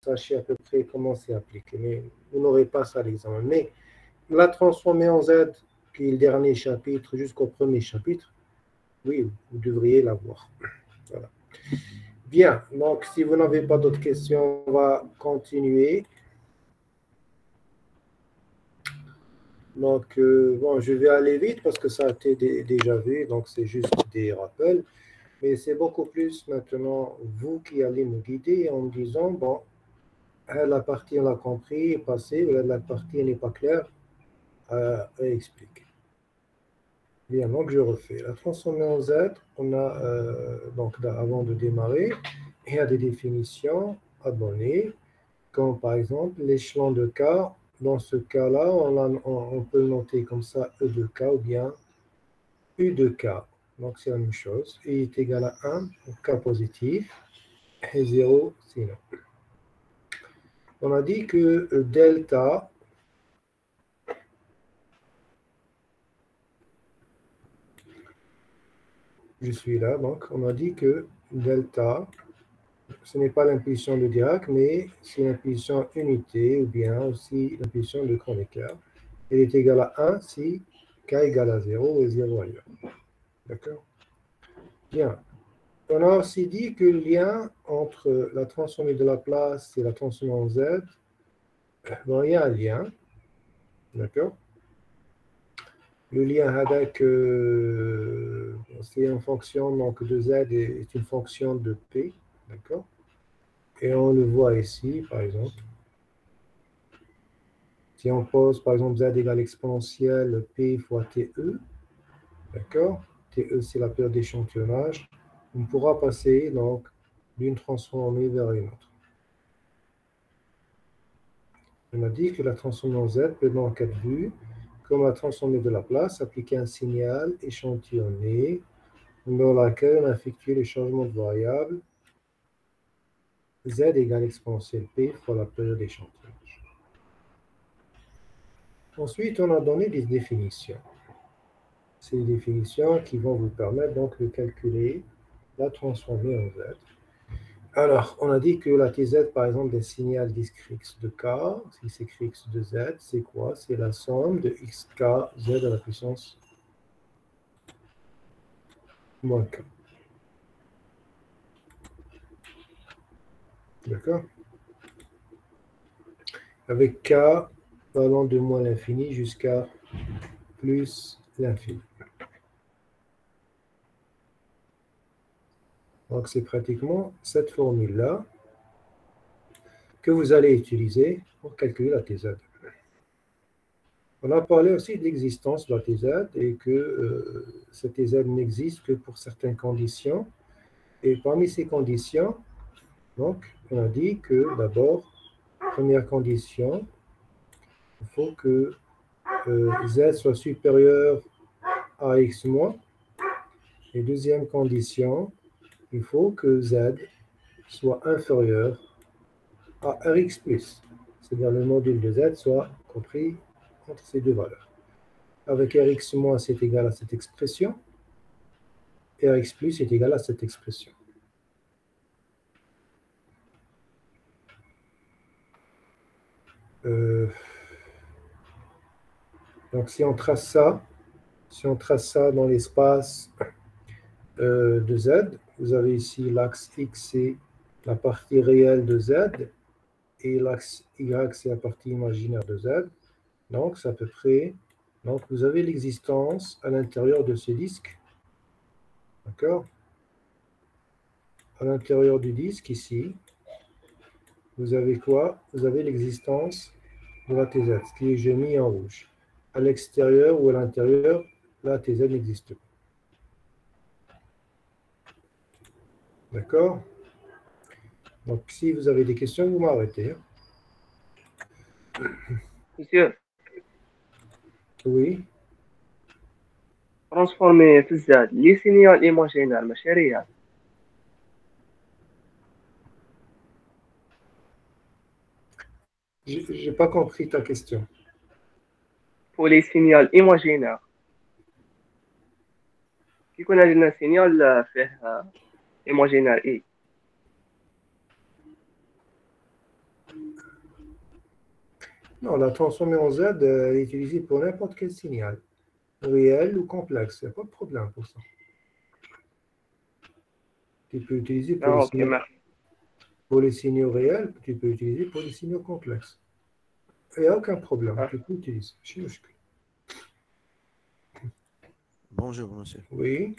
sachiez à peu près comment c'est appliqué. Mais vous n'aurez pas ça à l'examen. Mais la transformer en Z, qui est le dernier chapitre, jusqu'au premier chapitre, oui, vous devriez l'avoir. Voilà. Bien, donc si vous n'avez pas d'autres questions, on va continuer. Donc, bon, je vais aller vite parce que ça a été déjà vu, donc c'est juste des rappels. Mais c'est beaucoup plus maintenant vous qui allez me guider en me disant, bon, la partie on l'a compris, est passée, la partie n'est pas claire, explique. Bien, donc je refais. La transformée en Z, on a, donc avant de démarrer, il y a des définitions à donner, comme par exemple l'échelon de K. Dans ce cas-là, on peut le noter comme ça, E de K ou bien U de K. Donc c'est la même chose. I est égal à 1 pour K positif et 0 sinon. On a dit que delta je suis là, donc on a dit que delta, ce n'est pas l'impulsion de Dirac, mais c'est l'impulsion unité ou bien aussi l'impulsion de Kronecker. Elle est égale à 1 si K égale à 0 et 0 ailleurs. D'accord? Bien. On a aussi dit que le lien entre la transformée de Laplace et la transformée en Z, bon, il y a un lien. D'accord? Le lien avec, c'est une fonction donc, de Z est une fonction de P. D'accord? Et on le voit ici, par exemple. Si on pose, par exemple, Z égale exponentielle P fois TE, d'accord? TE, c'est la période d'échantillonnage. On pourra passer donc d'une transformée vers une autre. On a dit que la transformée en Z peut donc être vue comme la transformée de Laplace, appliquer un signal échantillonné dans laquelle on effectue les changements de variables Z égale exponentielle P fois la période d'échantillonnage. Ensuite, on a donné des définitions. C'est des définitions qui vont vous permettre donc de calculer la transformée en Z. Alors, on a dit que la TZ, par exemple, d'un signal discret x de k, si c'est x de z, c'est quoi? C'est la somme de xk z à la puissance moins k. D'accord? Avec k allant de moins l'infini jusqu'à plus l'infini. Donc, c'est pratiquement cette formule-là que vous allez utiliser pour calculer la TZ. On a parlé aussi de l'existence de la TZ et que cette TZ n'existe que pour certaines conditions. Et parmi ces conditions, donc, on a dit que d'abord, première condition, il faut que Z soit supérieur à X moins. Et deuxième condition, il faut que Z soit inférieur à Rx plus. C'est-à-dire le module de Z soit compris entre ces deux valeurs. Avec Rx moins, c'est égal à cette expression. Et Rx plus est égal à cette expression. Donc si on trace ça dans l'espace de Z, vous avez ici l'axe X, c'est la partie réelle de Z, et l'axe Y, c'est la partie imaginaire de Z. Donc, c'est à peu près... Donc, vous avez l'existence à l'intérieur de ce disque. D'accord? À l'intérieur du disque, ici, vous avez quoi? Vous avez l'existence de la TZ, ce qui est mis en rouge. À l'extérieur ou à l'intérieur, la TZ n'existe pas. D'accord? Donc, si vous avez des questions, vous m'arrêtez. Monsieur, Oui. transformer في الزاد لي سينيال ايماجينال ماشي ريال. J'ai pas compris ta question. pour لي سينيال ايماجينال كيكون عندنا سينيال فيه ايماجينال اي Non, la transformée en Z est utilisée pour n'importe quel signal, réel ou complexe. Il n'y a pas de problème pour ça. Tu peux utiliser Ah, ok, merci. pour les signaux réels, tu peux utiliser pour les signaux complexes. Il n'y a aucun problème, Ah, tu peux utiliser. Bonjour, monsieur. Oui.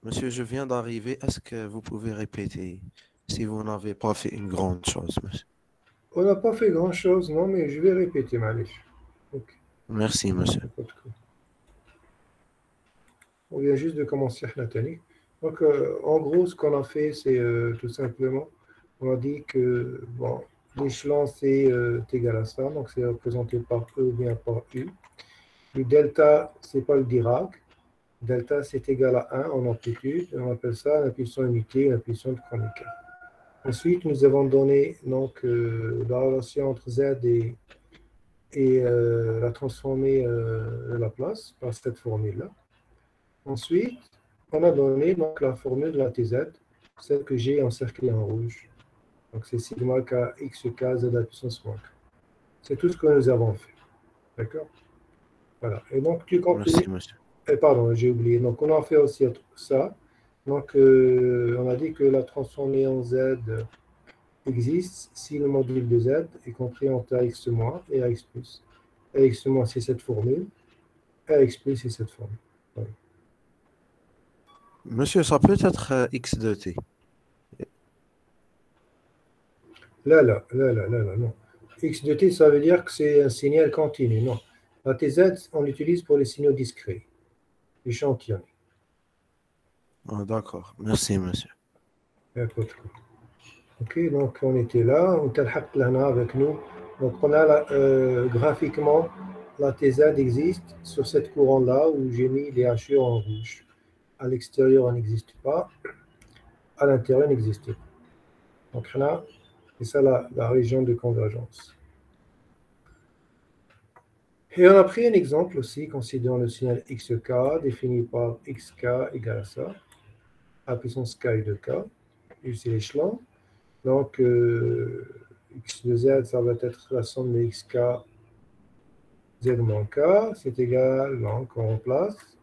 Monsieur, je viens d'arriver. Est-ce que vous pouvez répéter si vous n'avez pas fait une grande chose, monsieur? On n'a pas fait grand-chose, non, mais je vais répéter, Malish. Ok. Merci, monsieur. On vient juste de commencer Nathalie. Donc, en gros, ce qu'on a fait, c'est tout simplement, on a dit que bon, l'échelon, c'est égal à ça, donc c'est représenté par E ou bien par U. Le delta, c'est pas le Dirac. Delta, c'est égal à 1 en amplitude. On appelle ça l'impulsion unité, l'impulsion de chronique. Ensuite, nous avons donné donc, la relation entre Z et la transformée de Laplace par cette formule-là. Ensuite, on a donné donc, la formule de la TZ, celle que j'ai encerclée en rouge. Donc, c'est sigma k x k z à la puissance moins k. C'est tout ce que nous avons fait. D'accord? Voilà. Et donc, tu continues. Merci, monsieur. Pardon, j'ai oublié. Donc, on a fait aussi ça. Donc, on a dit que la transformée en Z existe si le module de Z est compris entre AX- et AX+. AX- c'est cette formule. AX+, c'est cette formule. Voilà. Monsieur, ça peut être x de t. Là, non. X de t, ça veut dire que c'est un signal continu. Non. La TZ, on l'utilise pour les signaux discrets, échantillonnés. Oh, d'accord. Merci, monsieur. Ok, donc on était là, on a là avec nous. Donc on a graphiquement, la TZ existe sur cette courant-là où j'ai mis les hachures en rouge. À l'extérieur, elle n'existe pas. À l'intérieur, elle n'existe pas. Donc là, c'est ça la région de convergence. Et on a pris un exemple aussi, considérant le signal xk défini par xk égale à ça, à puissance k et de k, et c'est l'échelon. Donc, x de z, ça va être la somme de xk z moins k, c'est égal, donc on remplace,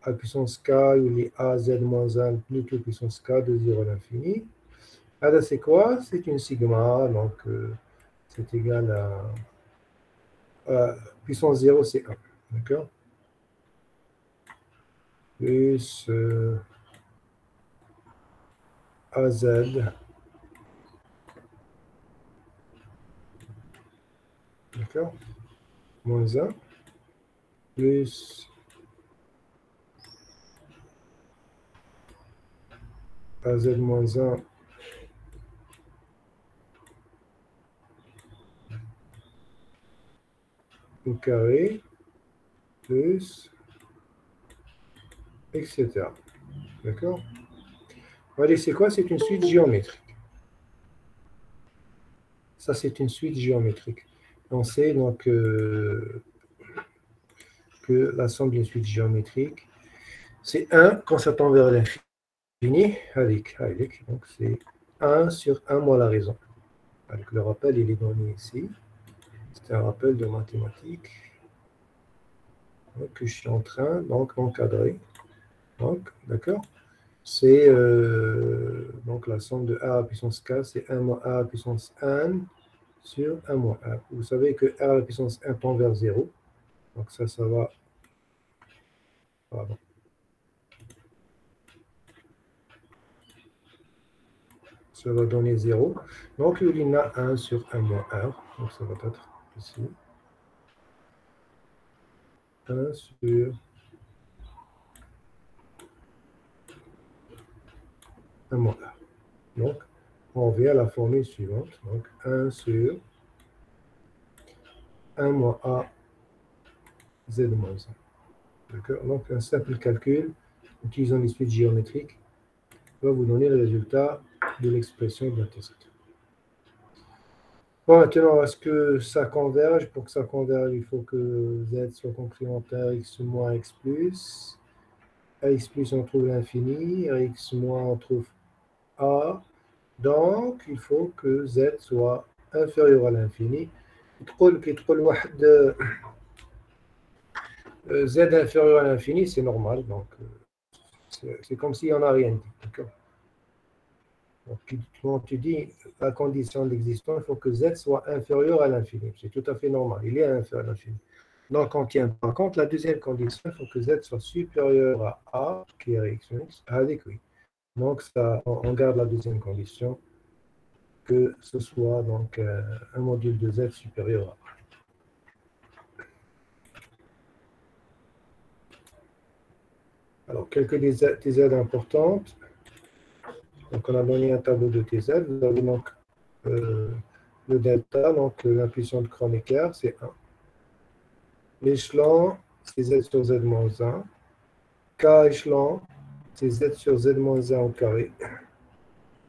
à puissance k, il est a z moins 1 plus que puissance k de 0 à l'infini. Alors, c'est quoi? C'est une sigma, donc c'est égal à puissance 0, c'est 1. D'accord? Plus AZ d'accord, moins 1 plus AZ moins 1 au carré plus etc. D'accord? Allez, c'est quoi? C'est une suite géométrique. Ça, c'est une suite géométrique. On sait donc que la somme d'une suite géométrique, c'est 1 quand ça tend vers l'infini. Allez, donc c'est 1 sur 1 moins la raison. Avec le rappel, il est donné ici. C'est un rappel de mathématiques que je suis en train donc d'encadrer. Donc, d'accord? C'est donc la somme de a à la puissance k, c'est 1 moins a à la puissance 1 sur 1 moins a. Vous savez que a à la puissance 1 tend vers 0. Donc ça va. Pardon. Ça va donner 0. Donc il y en a 1 sur 1 moins r. Donc ça va être ici. 1 sur 1 moins r. Donc, on revient à la formule suivante. Donc 1 sur 1 moins a z moins 1. D'accord? Donc un simple calcul utilisant les suites géométriques va vous donner le résultat de l'expression de la TZ. Bon, maintenant, est-ce que ça converge? Pour que ça converge, il faut que z soit complémentaire x moins x plus. À x plus, on trouve l'infini. À x moins, on trouve a. Donc, il faut que z soit inférieur à l'infini. Z inférieur à l'infini, c'est normal, donc c'est comme si on n'a rien dit. D'accord. Donc, quand tu dis la condition d'existence, il faut que Z soit inférieur à l'infini. C'est tout à fait normal. Il est inférieur à l'infini. Donc, on tient par contre la deuxième condition, il faut que Z soit supérieur à A, qui est X, avec oui. Donc, ça, on garde la deuxième condition, que ce soit donc un module de Z supérieur à A. Alors, quelques TZ importantes. Donc, on a donné un tableau de TZ. Vous avez donc le delta, donc l'impulsion de Kronecker, c'est 1. L'échelon, c'est Z sur Z moins 1. K échelon, c'est Z sur Z moins 1 au carré.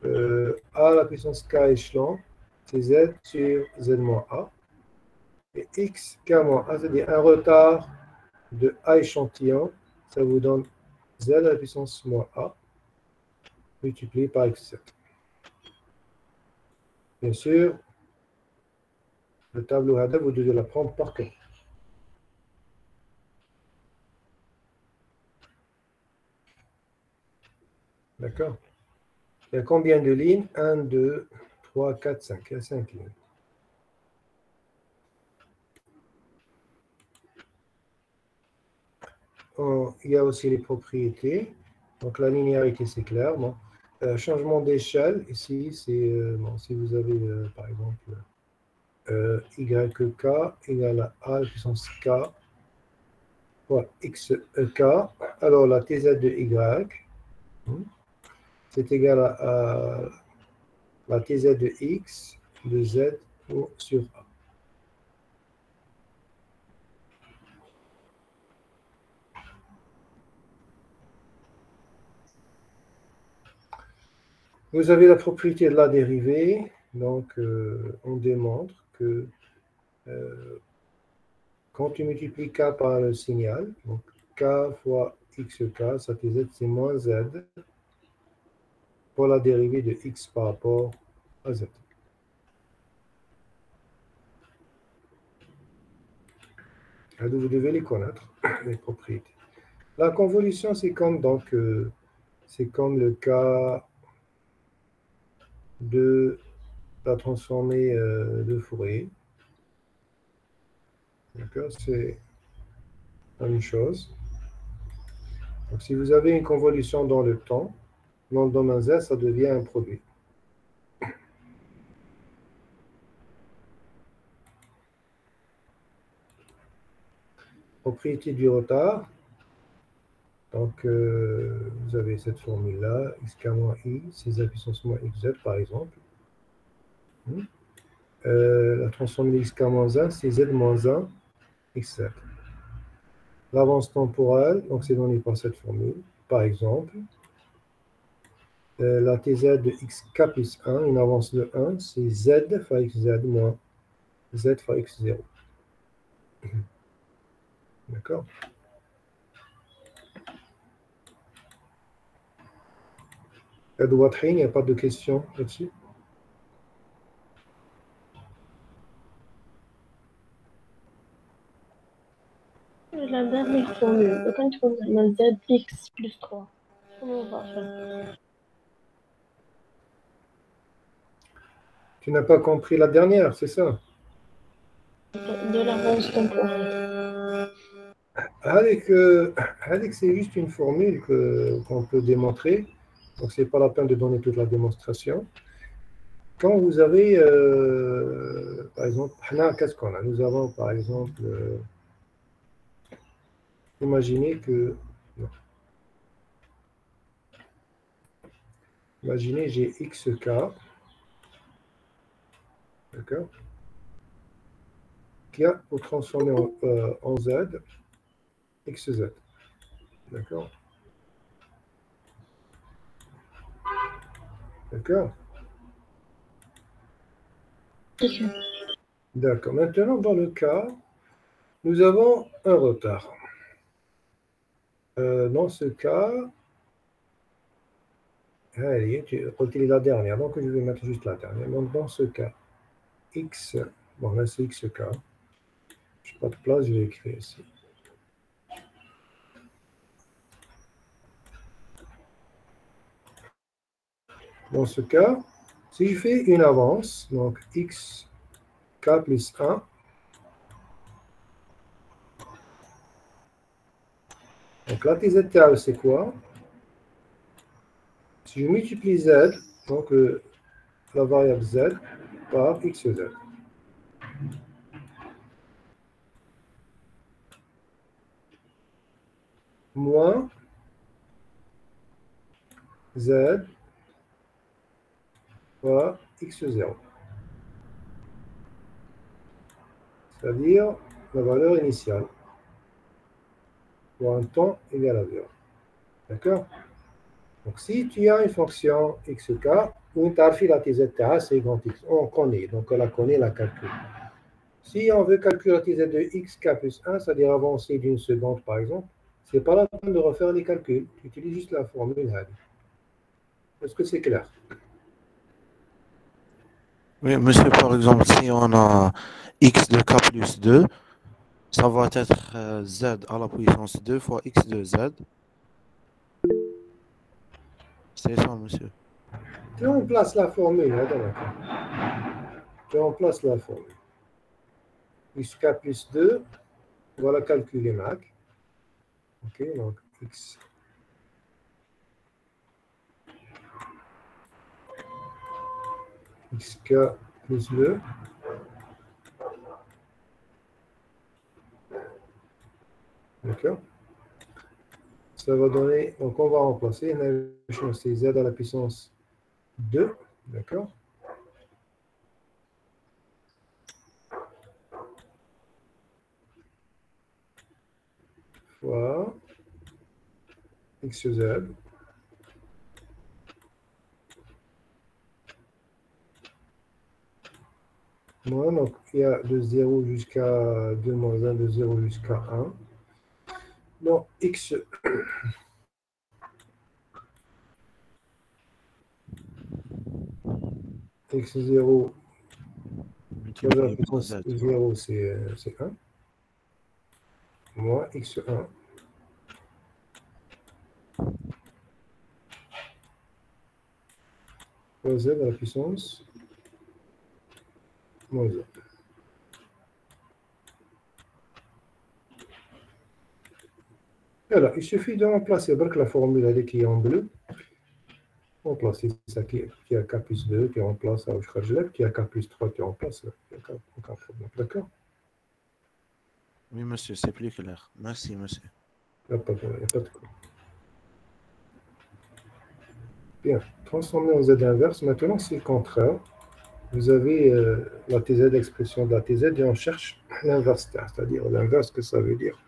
A, la puissance K échelon, c'est Z sur Z moins A. Et X, K moins A, c'est-à-dire un retard de A échantillon, ça vous donne Z à la puissance moins A, multiplié par X7. Bien sûr, le tableau HADA, vous devez l'apprendre par cœur. D'accord? Il y a combien de lignes? 1, 2, 3, 4, 5. Il y a 5 lignes. Il y a aussi les propriétés. Donc la linéarité, c'est clair. Bon. Changement d'échelle, ici, c'est bon, si vous avez par exemple YK égale à A puissance K fois XK, alors la TZ de Y, c'est égal à la TZ de X de Z sur A. Vous avez la propriété de la dérivée, donc on démontre que quand tu multiplies K par le signal, donc K fois XK, ça TZ c'est moins Z pour la dérivée de X par rapport à Z. Alors, vous devez les connaître, les propriétés. La convolution, c'est comme, donc, c'est comme le cas de la transformée de Fourier. D'accord, c'est la même chose. Donc, si vous avez une convolution dans le temps, dans le domaine Z, ça devient un produit. Propriété du retard. Donc, vous avez cette formule-là, xk moins i, c'est z puissance moins xz, par exemple. La transformée de xk moins 1, c'est z moins 1, xz. L'avance temporelle, donc c'est donné par cette formule. Par exemple, la tz de xk plus 1, une avance de 1, c'est z fois xz moins z fois x0. D'accord? Il n'y a pas de question là-dessus? La dernière formule, quand on a zx plus 3, comment on va faire? Tu n'as pas compris la dernière, c'est ça? De l'avance temporelle. Avec, c'est juste une formule qu'on peut démontrer. Donc, ce n'est pas la peine de donner toute la démonstration. Quand vous avez, par exemple, qu'est-ce qu'on a? Nous avons, par exemple, imaginez que... Non. Imaginez, j'ai xk, d'accord, qui a pour transformer en z, xz, d'accord? D'accord? D'accord. Maintenant, dans le cas, nous avons un retard. Dans ce cas, allez, tu retires la dernière, donc je vais mettre juste la dernière. Donc, dans ce cas, x, bon là c'est xk, je n'ai pas de place, je vais écrire ici. Dans ce cas, si je fais une avance, donc xk plus 1, donc la TZTA, c'est quoi? Si je multiplie z, donc la variable z, par xz. Moins z fois x0. C'est-à-dire la valeur initiale pour un temps égal à 0. D'accord? Donc, si tu as une fonction xk, où tu as fait la TZTA, c'est grand x. On connaît, donc on la connaît, la calcule. Si on veut calculer la TZ de xk plus 1, c'est-à-dire avancer d'une seconde, par exemple, ce n'est pas la peine de refaire les calculs. Tu utilises juste la formule. Est-ce que c'est clair? Oui, monsieur, par exemple, si on a x de k plus 2, ça va être z à la puissance 2 fois x de z. C'est ça, monsieur. Tu remplaces la formule. Tu remplaces la formule. Xk plus 2, on va la calculer mac. Ok, donc x. Xk plus 2. D'accord? Ça va donner, donc on va remplacer, c'est z à la puissance 2, d'accord? Fois xz. Moins, donc il y a de 0 jusqu'à 2 moins 1, de 0 jusqu'à 1. Donc x. x0, Multiplié par z. 0 c'est 1. Moins x1. Fois z à la puissance moins 1. Alors, il suffit de remplacer la formule qui est en bleu. Remplacer ça qui a k plus 2, qui remplace à Auschwitz, qui a k plus 3, qui remplace. Aucun problème. D'accord? Oui, monsieur, c'est plus clair. Merci, monsieur. Il n'y a pas de quoi. Bien. Transformer en z inverse. Maintenant, c'est le contraire. Vous avez la TZ, l'expression de la TZ, et on cherche l'inverse, c'est-à-dire l'inverse que ça veut dire.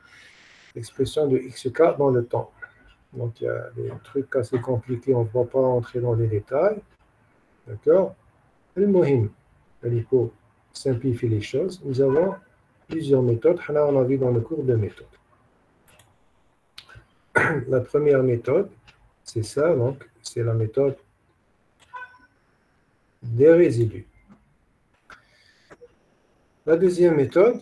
L'expression de xk dans le temps. Donc, il y a des trucs assez compliqués, on ne va pas entrer dans les détails. D'accord? Le mohim, il faut simplifier les choses. Nous avons plusieurs méthodes. On a vu dans le cours de méthodes. La première méthode, c'est ça, donc, c'est la méthode des résidus. La deuxième méthode,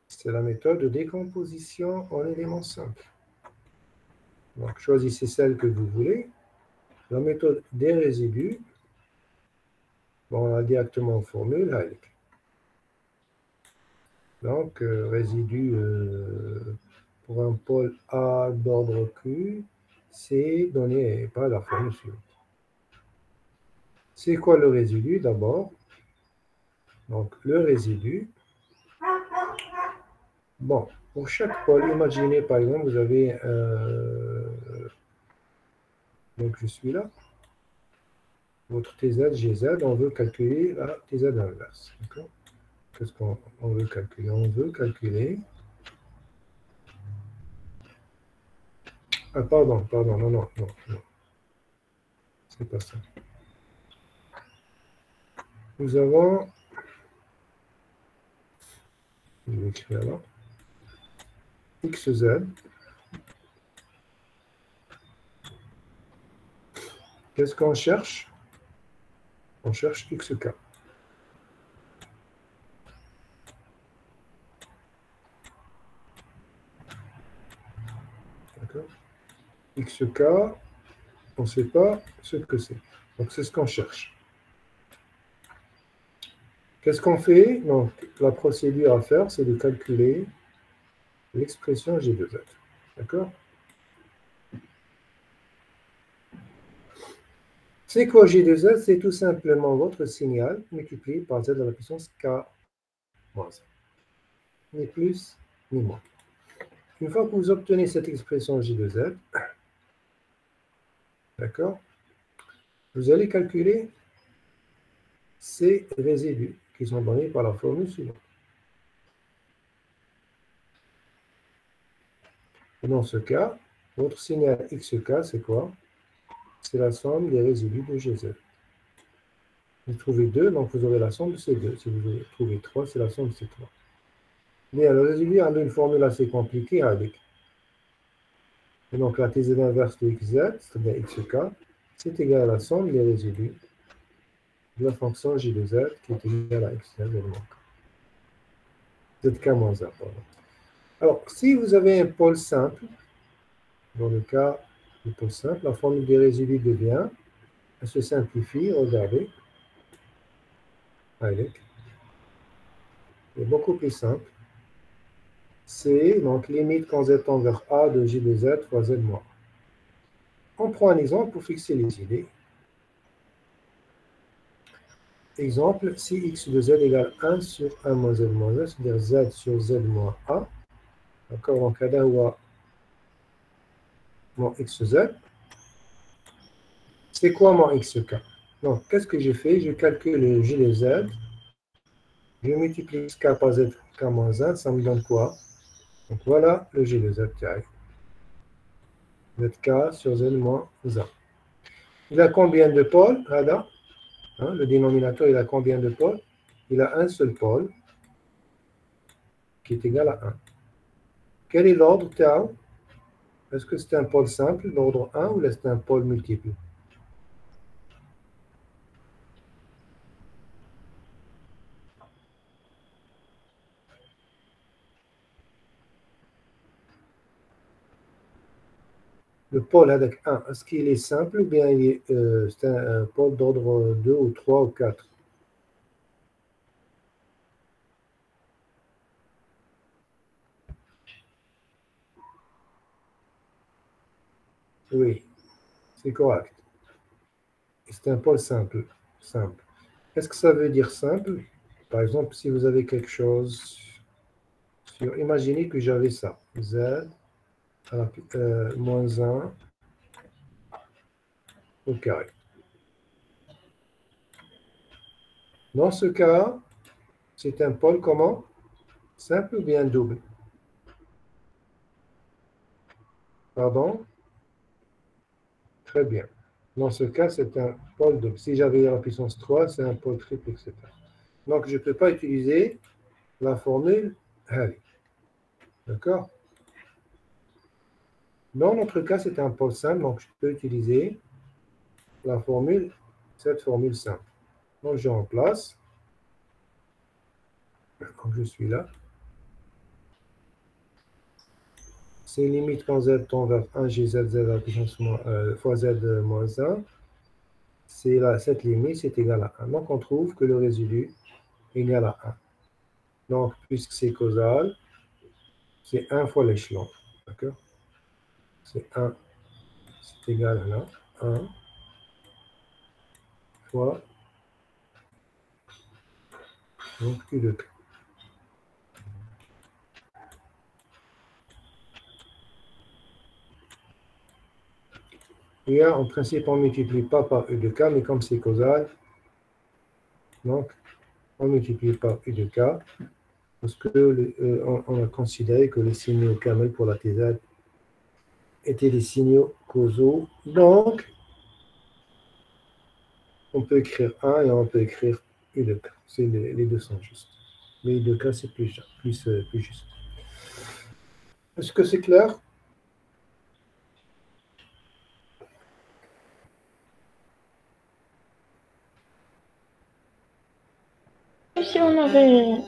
c'est la méthode de décomposition en éléments simples. Donc, choisissez celle que vous voulez. La méthode des résidus, bon, on a directement en formule. Donc, résidu pour un pôle A d'ordre Q, c'est donné par la formule suivante. C'est quoi le résidu d'abord? Donc, le résidu, bon, pour chaque pôle, imaginez par exemple, vous avez, donc je suis là, votre TZ, GZ, on veut calculer la TZ inverse. Qu'est-ce qu'on veut calculer? On veut calculer, ah pardon, non, c'est pas ça. Nous avons, je vais écrire là, xz. Qu'est-ce qu'on cherche? On cherche xk. XK, on ne sait pas ce que c'est. Donc, c'est ce qu'on cherche. Qu'est-ce qu'on fait? Donc, la procédure à faire, c'est de calculer l'expression G de Z. D'accord? C'est quoi G de Z? C'est tout simplement votre signal multiplié par Z à la puissance K moins 1. Ni plus, ni moins. Une fois que vous obtenez cette expression J de Z, d'accord, vous allez calculer ces résidus qui sont donnés par la formule suivante. Et dans ce cas, votre signal XK, c'est quoi? C'est la somme des résidus de GZ. Vous trouvez 2, donc vous aurez la somme de ces 2. Si vous trouvez 3, c'est la somme de ces 3. Bien, le résidu a une formule assez compliquée avec. Et donc la TZ inverse de XZ, c'est-à-dire XK, c'est égal à la somme des résidus de la fonction J de Z qui est égale à XZ ZK moins 1. Pardon. Alors, si vous avez un pôle simple, dans le cas du pôle simple, la formule des résidus devient, elle se simplifie, regardez, avec, c'est beaucoup plus simple. C'est donc limite quand Z tend vers A de J de Z fois Z moins. On prend un exemple pour fixer les idées. Exemple, si x de z égale 1 sur 1 moins z moins 1, c'est-à-dire z sur z moins a, d'accord, donc هذا هو mon xz, c'est quoi mon xk? Donc, qu'est-ce que je fais? Je calcule le j de z, je multiplie k par z k moins 1, ça me donne quoi? Donc voilà le j de z qui arrive. zk sur z moins 1. Il a combien de pôles? هذا le dénominateur, il a combien de pôles? Il a un seul pôle qui est égal à 1. Quel est l'ordre tau? Est-ce que c'est un pôle simple, l'ordre 1, ou est-ce que c'est un pôle multiple? Le pôle avec 1, est-ce qu'il est simple ou bien c'est un pôle d'ordre 2 ou 3 ou 4? Oui, c'est correct. C'est un pôle simple. Simple. Qu'est-ce que ça veut dire simple? Par exemple, si vous avez quelque chose sur... Imaginez que j'avais ça. Z à la moins 1 au carré. Dans ce cas, c'est un pôle comment? Simple ou bien double? Pardon? Très bien. Dans ce cas, c'est un pôle double. Si j'avais la puissance 3, c'est un pôle triple, etc. Donc, je ne peux pas utiliser la formule Harry. D'accord? Dans notre cas, c'est un pôle simple, donc je peux utiliser la formule, cette formule simple. Donc, je remplace. Donc, je suis là. C'est limite quand z tend vers 1 gz à la puissance fois z moins 1. C'est là, cette limite, c'est égal à 1. Donc, on trouve que le résidu est égal à 1. Donc, puisque c'est causal, c'est 1 fois l'échelon. D'accord? C'est 1, c'est égal à là. 1 fois donc Q de K. Et là, en principe, on ne multiplie pas par U de K, mais comme c'est causal, donc on ne multiplie par U de K, parce qu'on a considéré que les signaux camel pour la TZ étaient des signaux causaux. Donc, on peut écrire 1 et on peut écrire U de K. Les deux sont justes. Mais U de K, c'est plus juste. Est-ce que c'est clair? Si on avait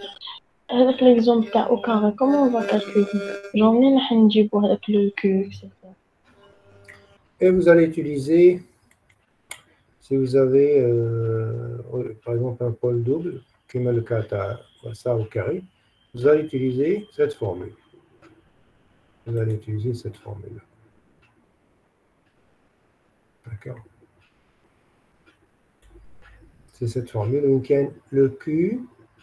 avec l'exemple تاع au carré, comment on va calculer? Genre منين راح نجيبو هذاك le Q, etc. Et vous allez utiliser, si vous avez, par exemple, un pôle double, qui met le kata, ça au carré, vous allez utiliser cette formule. Vous allez utiliser cette formule. D'accord? C'est cette formule où le Q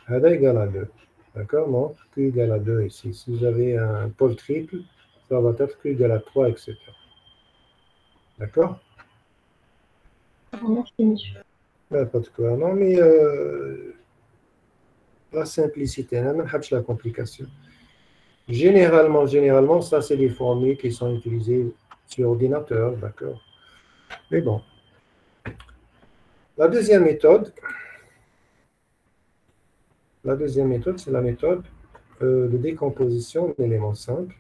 est égal à 2. D'accord? Donc, Q égale à 2 ici. Si vous avez un pôle triple, ça va être Q égale à 3, etc. D'accord? Merci, monsieur. Pas de quoi. Non, mais la simplicité, on n'a la complication. Généralement, ça, c'est des formules qui sont utilisées sur ordinateur, d'accord? Mais bon. La deuxième méthode, c'est la méthode de décomposition d'éléments simples,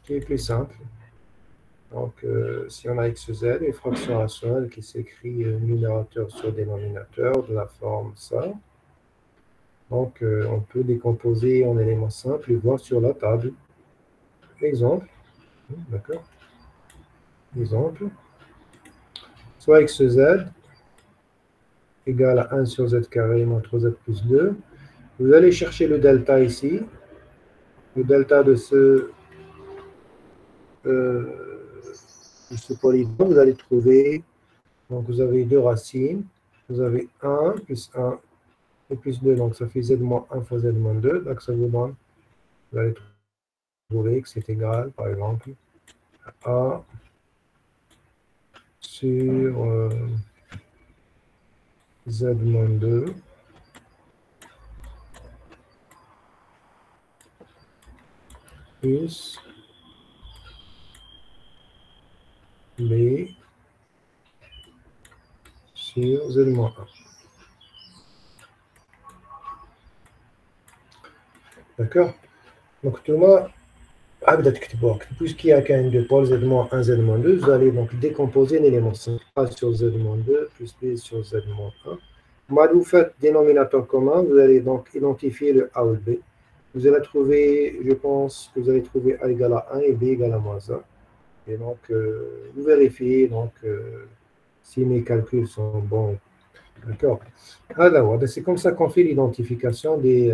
qui est plus simple. Donc, si on a xz, une fraction rationnelle qui s'écrit numérateur sur dénominateur de la forme ça, donc on peut décomposer en éléments simples et voir sur la table. Exemple, d'accord? Exemple, soit xz égale à 1 sur z carré moins 3z plus 2. Vous allez chercher le delta ici, le delta de ce polynôme, vous allez trouver, donc vous avez deux racines, vous avez 1 plus 1 et plus 2, donc ça fait z moins 1 fois z moins 2, donc ça vous donne, vous allez trouver que c'est égal, par exemple, à A sur z moins 2 plus B sur z moins 1. D'accord? Donc, tout le monde, puisqu'il y a qu'un de pôle z-1, z-2, vous allez donc décomposer l'élément simple A sur z-2 plus B sur z-1. Vous faites dénominateur commun, vous allez donc identifier le A ou le B. Vous allez trouver, je pense que vous allez trouver A égale à 1 et B égale à moins 1. Et donc, vous vérifiez donc, si mes calculs sont bons. D'accord? Alors, c'est comme ça qu'on fait l'identification des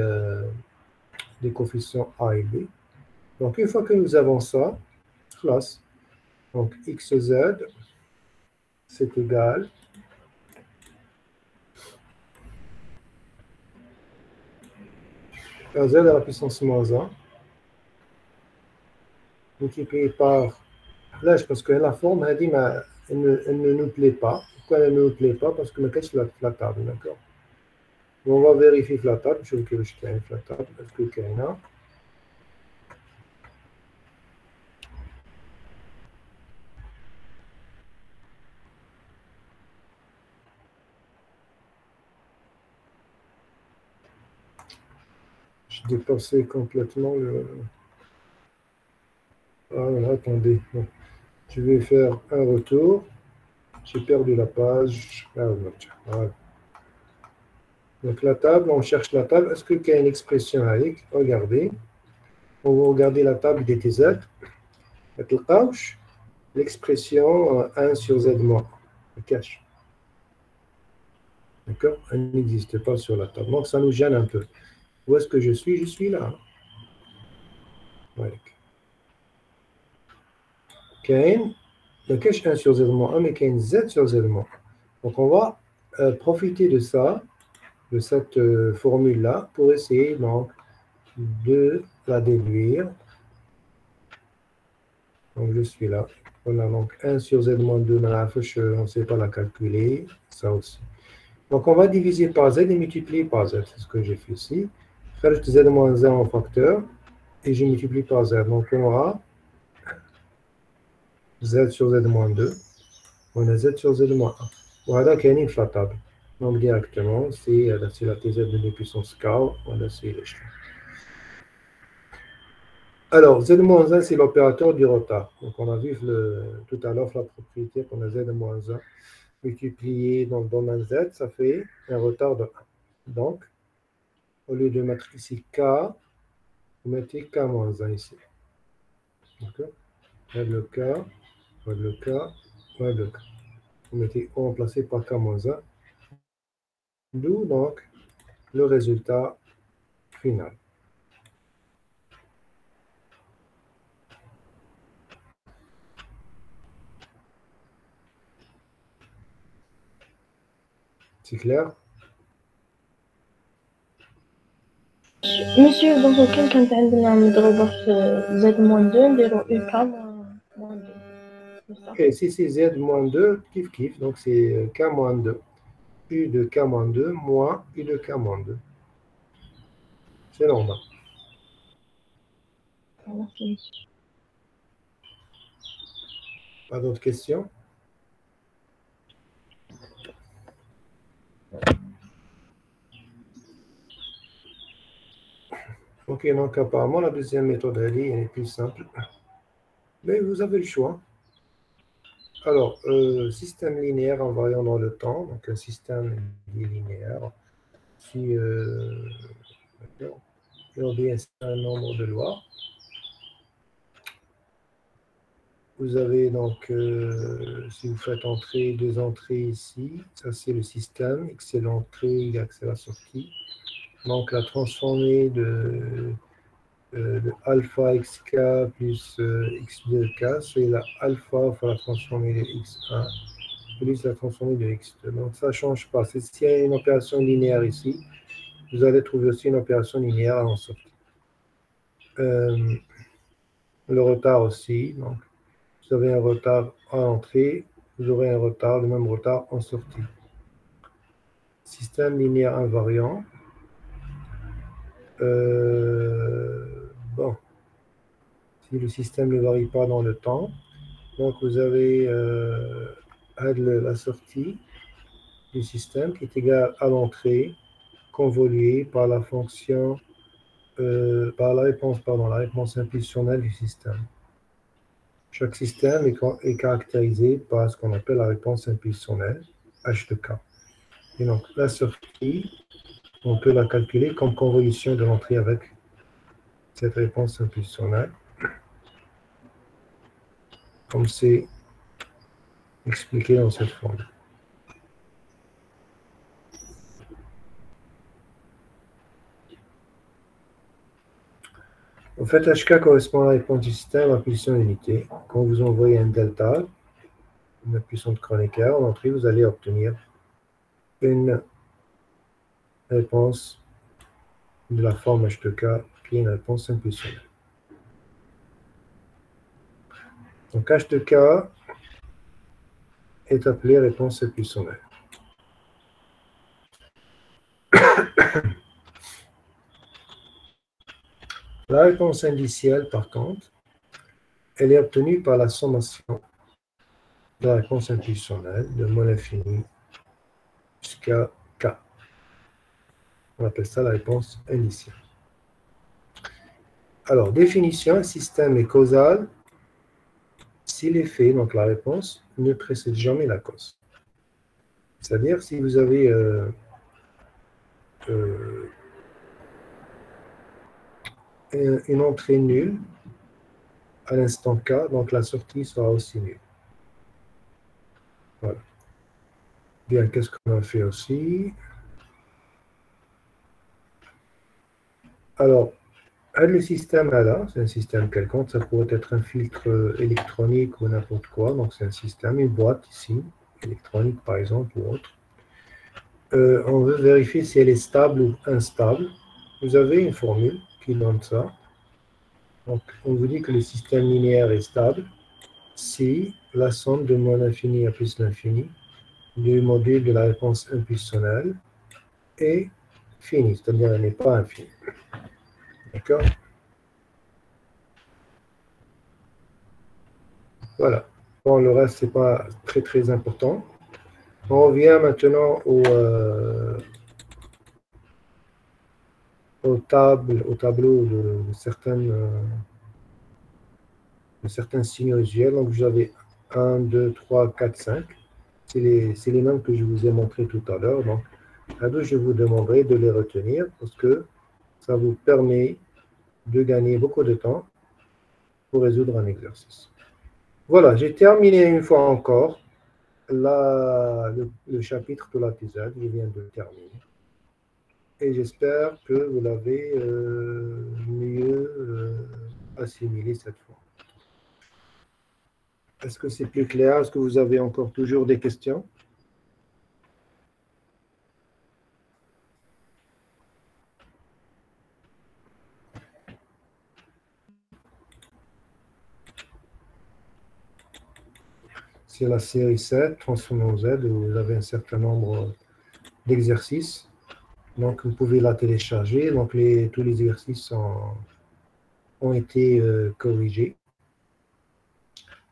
coefficients A et B. Donc, une fois que nous avons ça, classe, donc xz, c'est égal à z à la puissance moins 1, multiplié par, là, parce que la forme, elle dit, mais elle ne nous plaît pas. Pourquoi elle ne nous plaît pas? Parce que me cache la table, d'accord? On va vérifier la table, je vais que je tiens la table, est-ce que qu'il y en a? J'ai dépassé complètement le... Ah, attendez, je vais faire un retour. J'ai perdu la page. Ah, voilà. Donc la table, on cherche la table. Est-ce qu'il y a une expression avec? Regardez. On va regarder la table des TZ. L'expression 1 sur Z moins. Le cache. D'accord? Elle n'existe pas sur la table. Donc ça nous gêne un peu. Où est-ce que je suis? Je suis là. Kain, le cache 1 sur Z moins 1, mais Kain Z sur Z moins 1. Donc on va profiter de ça, de cette formule-là, pour essayer donc de la déduire. Donc je suis là. Voilà, donc 1 sur z-2 dans la fiche, on ne sait pas la calculer, ça aussi. Donc on va diviser par z et multiplier par z, c'est ce que j'ai fait ici. Faire z-1 en facteur, et je multiplie par z. Donc on aura z sur z-2, on a z sur z-1. Voilà qu'il y a une table. Donc directement, c'est la tz de 2 puissance k, voilà c'est l'échelon. Alors, z-1, c'est l'opérateur du retard. Donc, on a vu tout à l'heure la propriété qu'on a z-1 multiplié dans le domaine z, ça fait un retard de 1. Donc, au lieu de mettre ici k, vous mettez k-1 ici. D'accord? le K, le K, le K. Vous mettez O remplacé par K-1. D'où donc le résultat final. C'est clair? Monsieur, donc كان عندنا مضروبة في Z-2 نديرو UK -2. Et si c'est Z-2, kiff, donc c'est K-2. U de K-2 moins U de K-2. C'est normal. Pas d'autres questions? Ok, donc apparemment la deuxième méthode elle est plus simple. Mais vous avez le choix. Alors, système linéaire en variant dans le temps, donc un système linéaire qui obéit à un nombre de lois. Vous avez donc, si vous faites entrer deux entrées ici, ça c'est le système, X c'est l'entrée, Y c'est la sortie. Donc la transformée de alpha xk plus x2k, c'est la alpha fois la transformée de x1 plus la transformée de x2. Donc ça ne change pas. S'il y a une opération linéaire ici, vous allez trouver aussi une opération linéaire en sortie. Le retard aussi, donc vous avez un retard à l'entrée, vous aurez un retard, le même retard en sortie. Système linéaire invariant. Bon, si le système ne varie pas dans le temps, donc vous avez la sortie du système qui est égale à l'entrée convoluée par la fonction, par la réponse impulsionnelle du système. Chaque système est caractérisé par ce qu'on appelle la réponse impulsionnelle, H de K. Et donc la sortie, on peut la calculer comme convolution de l'entrée avec cette réponse impulsionnelle, comme c'est expliqué dans cette forme. En fait, HK correspond à la réponse du système à pulsion unité. Quand vous envoyez un delta, une pulsion de Kronecker, en entrée, vous allez obtenir une réponse de la forme H de K qui est une réponse impulsionnelle. Donc H de K est appelée réponse impulsionnelle. La réponse indicielle, par contre, elle est obtenue par la sommation de la réponse impulsionnelle de moins l'infini jusqu'à K. On appelle ça la réponse indicielle. Alors, définition, un système est causal si l'effet, donc la réponse, ne précède jamais la cause. C'est-à-dire, si vous avez une entrée nulle à l'instant K, donc la sortie sera aussi nulle. Voilà. Bien, qu'est-ce qu'on a fait aussi? Alors, le système là, c'est un système quelconque, ça pourrait être un filtre électronique ou n'importe quoi, donc c'est un système, une boîte ici, électronique par exemple ou autre. On veut vérifier si elle est stable ou instable. Vous avez une formule qui donne ça. Donc, on vous dit que le système linéaire est stable si la somme de moins l'infini à plus l'infini du module de la réponse impulsionnelle est finie, c'est-à-dire elle n'est pas infinie. D'accord? Voilà. Bon, le reste, ce n'est pas très, très important. On revient maintenant au tableau de certains signaux usuels. Donc, vous avez 1, 2, 3, 4, 5. C'est les mêmes que je vous ai montrés tout à l'heure. Donc, à deux, je vous demanderai de les retenir parce que ça vous permet de gagner beaucoup de temps pour résoudre un exercice. Voilà, j'ai terminé une fois encore le chapitre de la TZ. Je viens de le terminer. Et j'espère que vous l'avez mieux assimilé cette fois. Est-ce que c'est plus clair? Est-ce que vous avez encore toujours des questions? C'est la série 7, transformée en Z, où vous avez un certain nombre d'exercices. Donc, vous pouvez la télécharger. Donc, tous les exercices ont été corrigés.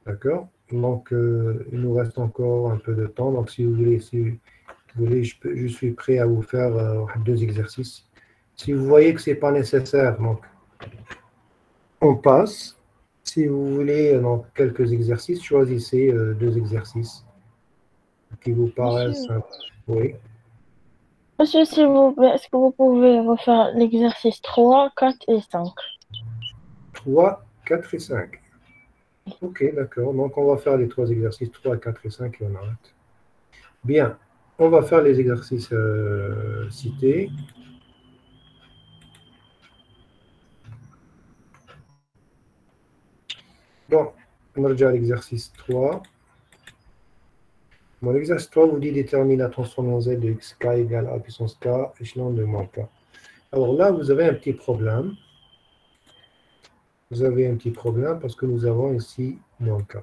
D'accord? Donc, il nous reste encore un peu de temps. Donc, si vous voulez, je suis prêt à vous faire 2 exercices. Si vous voyez que ce n'est pas nécessaire, donc, on passe. Si vous voulez, donc, quelques exercices, choisissez 2 exercices qui vous paraissent... Oui. Monsieur, s'il vous plaît, est-ce que vous pouvez refaire l'exercice 3, 4 et 5? 3, 4 et 5. Ok, d'accord. Donc, on va faire les 3 exercices, 3, 4 et 5, et on arrête. Bien. On va faire les exercices cités. Bon, on va déjà à l'exercice 3. Bon, l'exercice 3 vous dit déterminer la transformation z de xk égale a puissance k, échelon de moins k. Alors là, vous avez un petit problème. Vous avez un petit problème parce que nous avons ici moins k.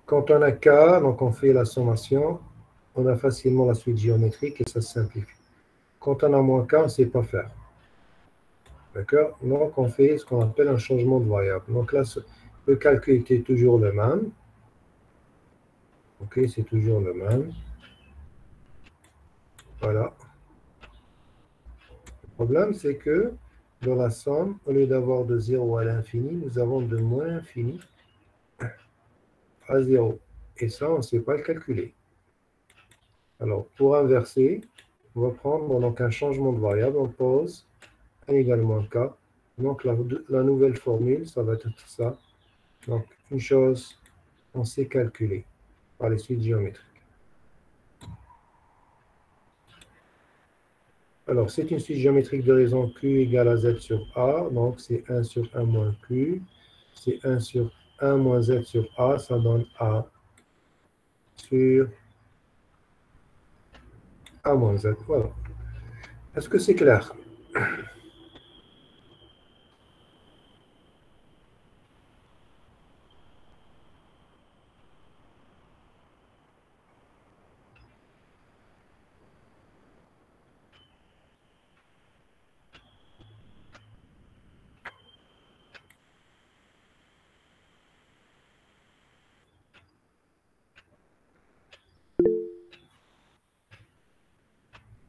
Quand on a k, donc on fait la sommation, on a facilement la suite géométrique et ça se simplifie. Quand on a moins k, on ne sait pas faire. D'accord? Donc on fait ce qu'on appelle un changement de variable. Donc là, le calcul était toujours le même. Ok, c'est toujours le même. Voilà. Le problème, c'est que dans la somme, au lieu d'avoir de 0 à l'infini, nous avons de moins infini à 0. Et ça, on ne sait pas le calculer. Alors, pour inverser, on va prendre donc un changement de variable. On pose n égale moins k. Donc, la nouvelle formule, ça va être ça. Donc, une chose, on sait calculer par les suites géométriques. Alors, c'est une suite géométrique de raison Q égale à Z sur A. Donc, c'est 1 sur 1 moins Q. C'est 1 sur 1 moins Z sur A. Ça donne A sur A moins Z. Voilà. Est-ce que c'est clair?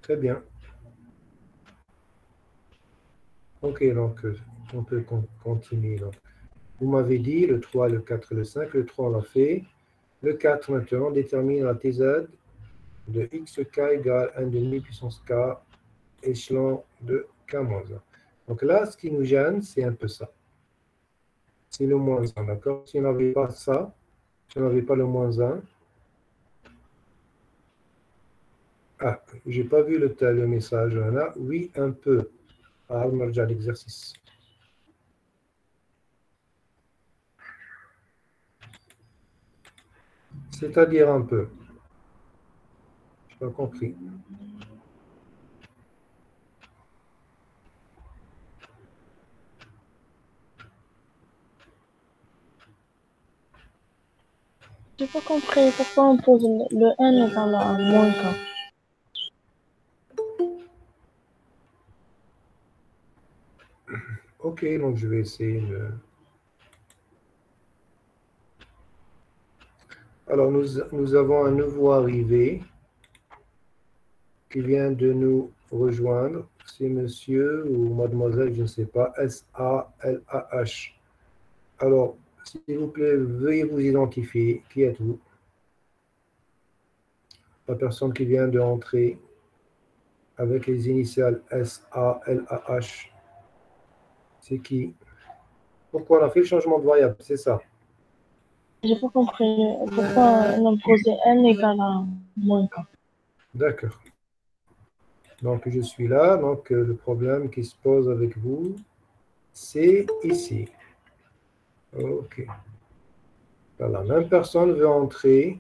Très bien. Ok, donc on peut continuer. Donc. Vous m'avez dit le 3, le 4 et le 5. Le 3, on l'a fait. Le 4, maintenant, on détermine la TZ de xk égale 1 demi puissance k, échelon de k moins 1. Donc là, ce qui nous gêne, c'est un peu ça. C'est le moins 1, d'accord? Si on n'avait pas ça, si on n'avait pas le moins 1, ah, j'ai pas vu le message là. Oui, un peu. Ah, on a déjà l'exercice. C'est-à-dire un peu. Je n'ai pas compris. J'ai pas compris pourquoi on pose le n égale à moins k. Ok, donc je vais essayer de... Alors, nous avons un nouveau arrivé qui vient de nous rejoindre. C'est monsieur ou mademoiselle, je ne sais pas, S-A-L-A-H. Alors, s'il vous plaît, veuillez vous identifier. Qui êtes-vous? La personne qui vient de entrer avec les initiales S-A-L-A-H. C'est qui? Pourquoi on a fait le changement de variable? C'est ça. J'ai pas compris pourquoi on a posé n égale à moins k. D'accord. Donc, je suis là. Donc, le problème qui se pose avec vous, c'est ici. OK. Voilà. Même personne veut entrer.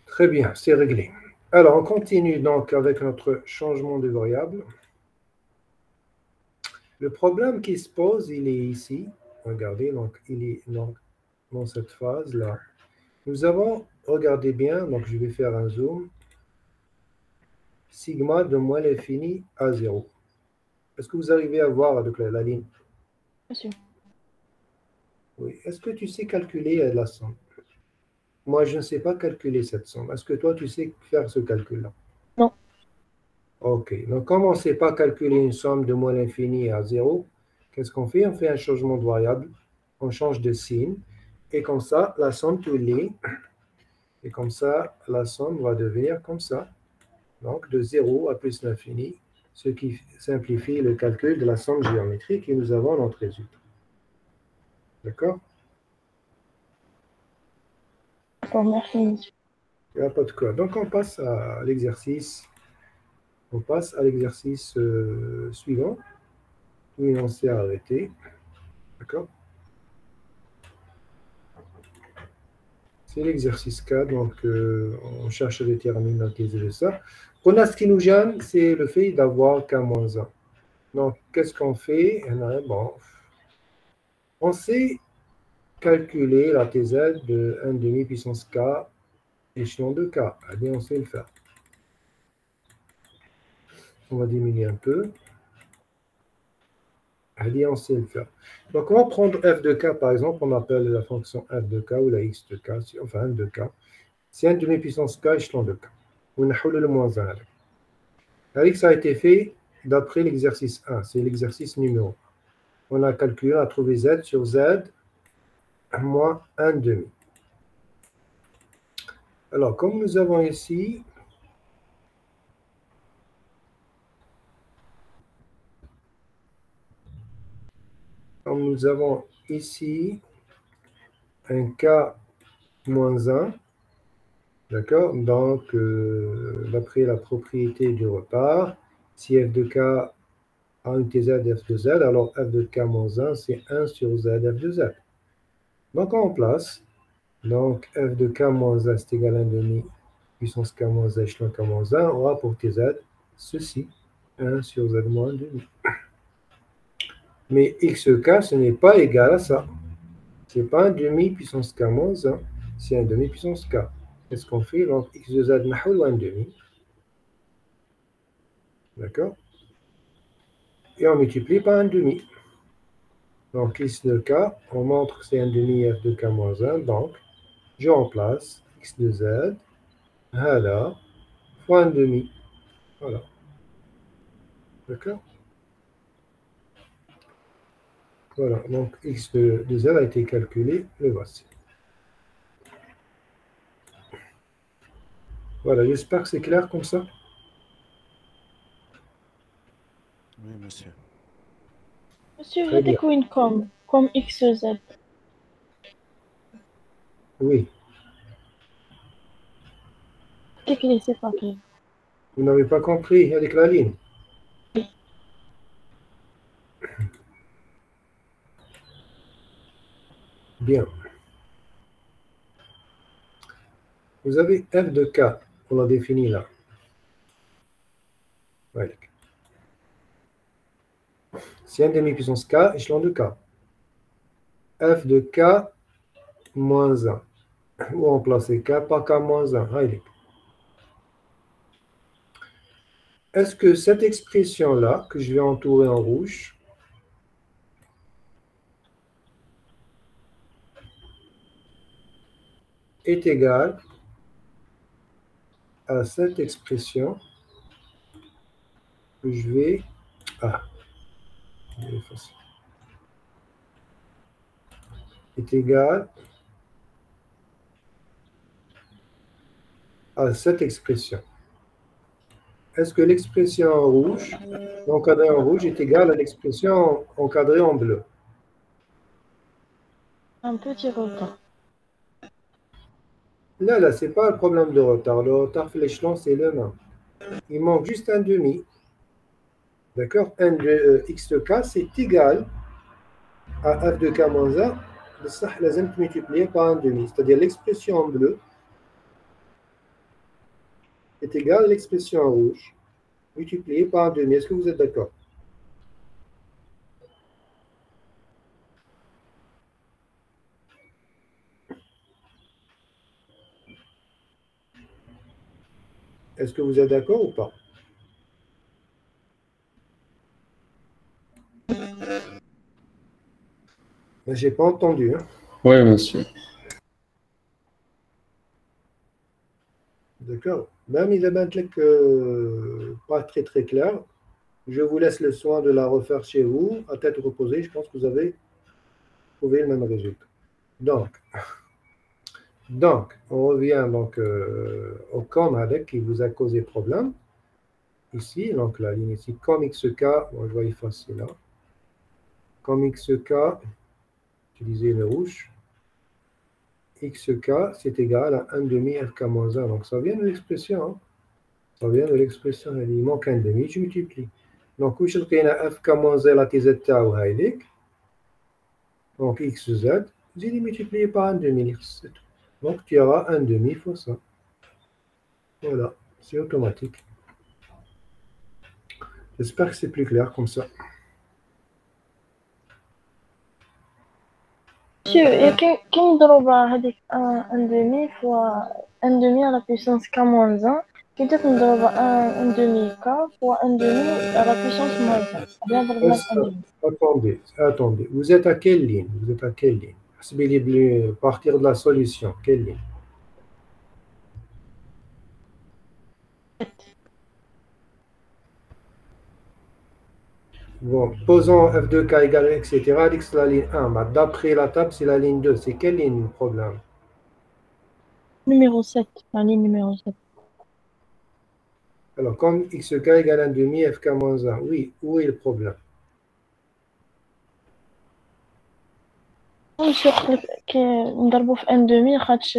Très bien, c'est réglé. Alors, on continue donc avec notre changement de variable. Le problème qui se pose, il est ici. Regardez, donc, il est dans cette phase-là. Nous avons, regardez bien, donc je vais faire un zoom, sigma de moins l'infini à 0. Est-ce que vous arrivez à voir avec la ligne? Bien sûr. Oui. Est-ce que tu sais calculer la somme? Moi, je ne sais pas calculer cette somme. Est-ce que toi, tu sais faire ce calcul-là? Non. OK. Donc, comme on ne sait pas calculer une somme de moins l'infini à 0, qu'est-ce qu'on fait? On fait un changement de variable. On change de signe. Et comme ça, la somme tout lit. Et comme ça, la somme va devenir comme ça. Donc, de 0 à plus l'infini, ce qui simplifie le calcul de la somme géométrique et nous avons notre résultat. D'accord? D'accord, merci, monsieur. Il n'y a pas de quoi. Donc, on passe à l'exercice. On passe à l'exercice suivant, où on s'est arrêté. D'accord? C'est l'exercice 4, donc on cherche à déterminer de ça. Pour ce qui nous gêne, c'est le fait d'avoir K-1. Donc, qu'est-ce qu'on fait? Bon, on sait calculer la TZ de 1 demi puissance K, échelon de K. Eh bien, on sait le faire. On va diminuer un peu. Eh bien, on sait le faire. Donc, on va prendre f de K, par exemple. On appelle la fonction f de K ou la x de K, enfin f de K. C'est 1 demi puissance K, échelon de K. On a le moins 1. Avec ça a été fait d'après l'exercice 1. C'est l'exercice numéro 1. On a calculé, on a trouvé Z sur Z moins 1 demi. Alors, comme nous avons ici, un K moins 1, d'accord? Donc, d'après la propriété du repart, si f de K a une TZ f de Z, alors f de K moins 1, c'est 1 sur Z f de Z. Donc, on place. Donc, f de K moins 1, c'est égal à 1 demi puissance K moins 1, échelon K moins 1. On aura pour TZ ceci, 1 sur Z moins 1 demi. Mais xk, ce n'est pas égal à ça. Ce n'est pas 1 demi puissance K moins 1, c'est 1 demi puissance K. Qu'est-ce qu'on fait? Donc, x de Z ou 1 demi. D'accord? Et on multiplie par 1 demi. Donc, x de K, on montre que c'est 1 demi f de K moins 1. Donc, je remplace x de Z, voilà, fois 1 demi. Voilà. D'accord? Voilà. Donc, x de Z a été calculé. Le voici. Voilà. J'espère que c'est clair comme ça. Oui, monsieur. Monsieur, Très bien. هذيك وين comme x z. Oui. كيف اللي c'est pas clair. Vous n'avez pas compris avec la ligne. Bien. Vous avez f de k, on l'a défini là. Voilà. C'est 1 demi puissance k, échelon de k. F de k moins 1. Où on place k par k moins 1. Allez. Est-ce que cette expression-là, que je vais entourer en rouge, est égale à cette expression que je vais... Ah, je vais effacer. Est égale à cette expression. est-ce que l'expression en rouge, encadrée en rouge, est égale à l'expression encadrée en bleu? Un petit retard. Là, ce n'est pas le problème de retard. Le retard في l'échelon, c'est le même. Il manque juste un demi. D'accord? N de x de k, c'est égal à f de k moins 1. Ça, لازم multiplier par un demi. C'est-à-dire l'expression en bleu est égale à l'expression en rouge multipliée par un demi. Est-ce que vous êtes d'accord? Est-ce que vous êtes d'accord ou pas? Je n'ai pas entendu. Hein? Oui, monsieur. D'accord. Même il est pas très très clair. Je vous laisse le soin de la refaire chez vous, à tête reposée. Je pense que vous avez trouvé le même résultat. Donc on revient donc, au com avec qui vous a causé problème. Ici, donc la ligne ici, comme xk, bon, je vais effacer là. Comme xk, utiliser le rouge. xk, c'est égal à 1 demi fk moins 1. Donc ça vient de l'expression. Hein? Ça vient de l'expression. Il manque un demi, je multiplie. Donc, où je fk moins 1 la tz ou هايليك. Donc, xz, j'ai multiplié par un demi. Donc, tu auras un demi fois ça. Voilà, c'est automatique. J'espère que c'est plus clair comme ça. Monsieur, et qui نضرب هذيك un demi fois un demi à la puissance k moins 1 qui peut نضرب un demi k fois un demi à la puissance moins 1. Bien ضربنا في un demi. Attendez. Vous êtes à quelle ligne? Vous êtes à quelle ligne? À partir de la solution, quelle ligne? Bon, posons f de k égale, etc. C'est la ligne 1. D'après la table, c'est la ligne 2. C'est quelle ligne le problème? Numéro 7, la ligne numéro 7. Alors, comme xk égale 1 demi, fk moins 1. Oui, où est le problème? Monsieur, qui نضربو في un demi خاطش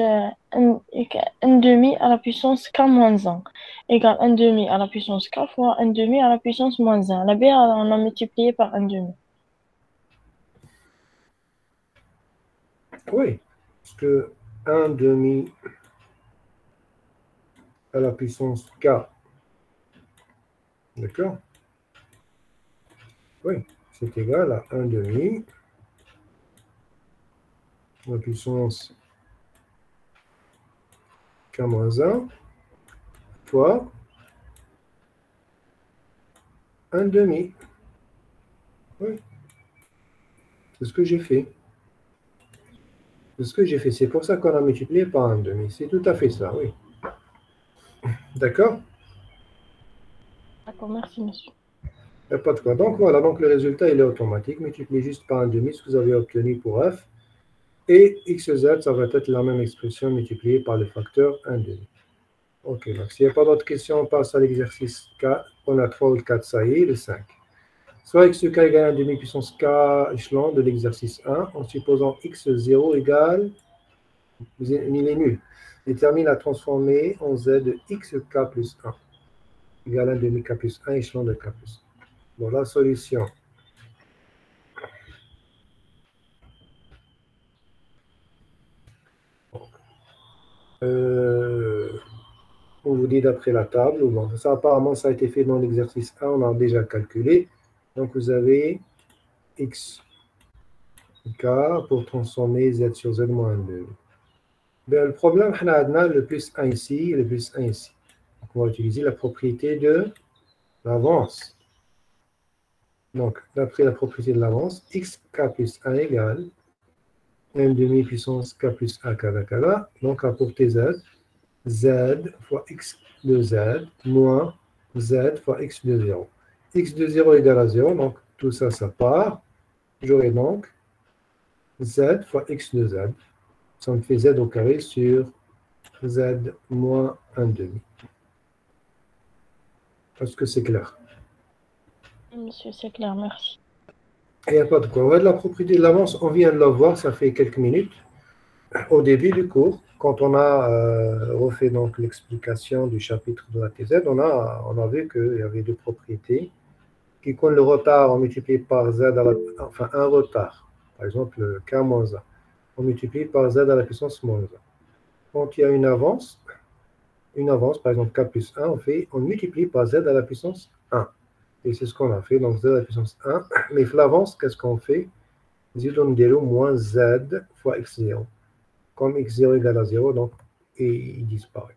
un demi à la puissance k moins 1 égale un demi à la puissance k fois un demi à la puissance moins 1. La B, on a multiplié par un demi. Oui, parce que 1 demi à la puissance k. D'accord? Oui, c'est égal à 1 demi à la puissance k moins 1 fois 1 demi. Oui. C'est ce que j'ai fait. C'est ce que j'ai fait. C'est pour ça qu'on a multiplié par 1 demi. C'est tout à fait ça, oui. D'accord? D'accord, merci monsieur. Il n'y a pas de quoi. Donc voilà, donc le résultat il est automatique. Multipliez juste par 1 demi ce que vous avez obtenu pour f. Et xz, ça va être la même expression multipliée par le facteur 1 demi. Ok, donc s'il n'y a pas d'autres questions, on passe à l'exercice 4. On a 3 ou 4, ça y est, le 5. Soit xk égale 1 demi puissance k échelon de l'exercice 1, en supposant x0 égale, il est nul. Détermine la transformée en z de xk plus 1 égale 1 demi k plus 1 échelon de k plus 1. Bon, la solution. On vous dit d'après la table. Bon, ça, apparemment, ça a été fait dans l'exercice 1. On a déjà calculé. Donc, vous avez x k pour transformer z sur z moins 2. Ben, le problème, on a le plus 1 ici et le plus 1 ici. Donc, on va utiliser la propriété de l'avance. Donc, d'après la propriété de l'avance, xk plus 1 égale 1 demi puissance k plus 1 k. Donc, à portée z, z fois x de z moins z fois x de 0. X de 0 égale à 0, donc tout ça, ça part. J'aurai donc z fois x de z. Ça me fait z au carré sur z moins 1 demi. Est-ce que c'est clair? Monsieur, c'est clair, merci. Il n'y a pas de quoi. Ouais, la propriété de l'avance, on vient de la voir, ça fait quelques minutes. Au début du cours, quand on a refait donc l'explication du chapitre de la TZ, on a vu qu'il y avait deux propriétés qui comptent le retard, on multiplie par z enfin un retard, par exemple le k-1, on multiplie par z à la puissance moins 1. Quand il y a une avance, par exemple k plus 1, on multiplie par z à la puissance 1. Et c'est ce qu'on a fait, donc z à la puissance 1. Mais l'avance, qu'est-ce qu'on fait? z moins z fois x0. Comme x0 égale à 0, donc, et il disparaît.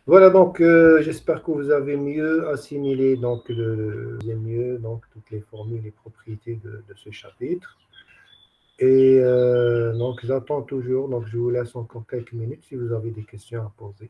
Voilà, donc j'espère que vous avez mieux assimilé donc, toutes les formules et propriétés de ce chapitre. Et donc j'attends toujours, donc je vous laisse encore quelques minutes si vous avez des questions à poser.